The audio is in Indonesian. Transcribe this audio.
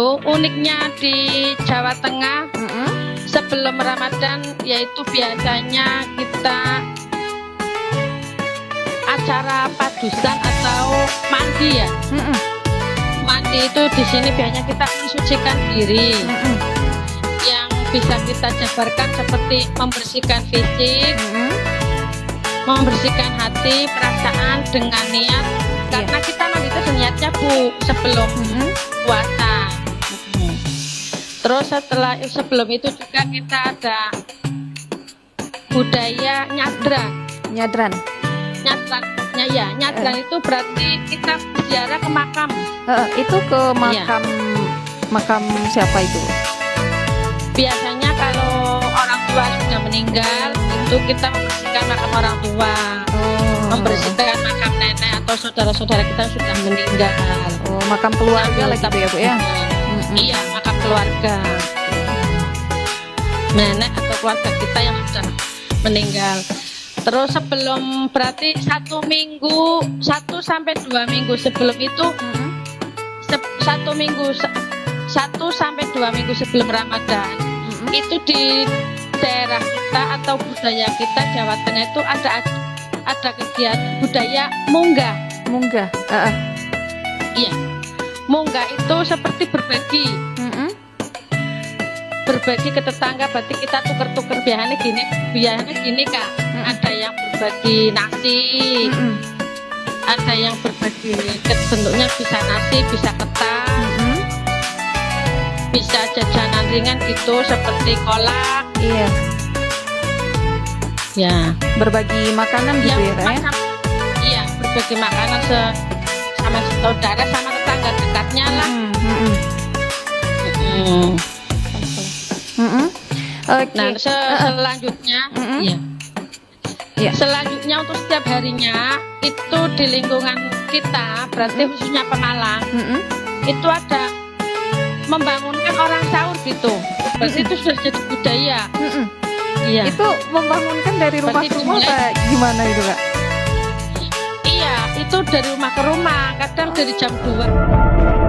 Uniknya di Jawa Tengah sebelum Ramadan yaitu biasanya kita acara padusan atau mandi ya. Mandi itu di sini biasanya kita mensucikan diri. Yang bisa kita jabarkan seperti membersihkan fisik, membersihkan hati, perasaan dengan niat. Karena kita mandi itu niatnya sebelum puasa. Terus sebelum itu juga kita ada budaya nyadran. Nyadran Itu berarti kita ziarah ke makam. Itu ke makam makam siapa itu? Biasanya kalau orang tua sudah meninggal itu kita membersihkan makam orang tua, membersihkan makam nenek atau saudara-saudara kita sudah meninggal. Makam keluarga lah gitu ya Bu ya? Iya, makam keluarga, nenek atau keluarga kita yang sudah meninggal. Terus sebelum berarti 1 sampai 2 minggu sebelum itu, 1 sampai 2 minggu sebelum Ramadan, itu di daerah kita atau budaya kita Jawa Tengah itu ada kegiatan budaya munggah. Iya, munggah itu seperti berbagi ke tetangga, berarti kita tuker-tuker biasanya gini Kak. Ada yang berbagi nasi, ada yang berbagi bentuknya bisa nasi, bisa ketan, bisa jajanan ringan gitu seperti kolak. Iya. Ya, berbagi makanan gitu ya Kak ya? Iya, berbagi makanan sama saudara, sama tetangga dekatnya lah. Nah, selanjutnya selanjutnya untuk setiap harinya itu di lingkungan kita, berarti khususnya Pemalang, itu ada membangunkan orang sahur gitu. Berarti itu sudah jadi budaya. Iya. Itu membangunkan dari rumah ke rumah apa gimana itu Kak? Iya, itu dari rumah ke rumah, kadang dari jam 2.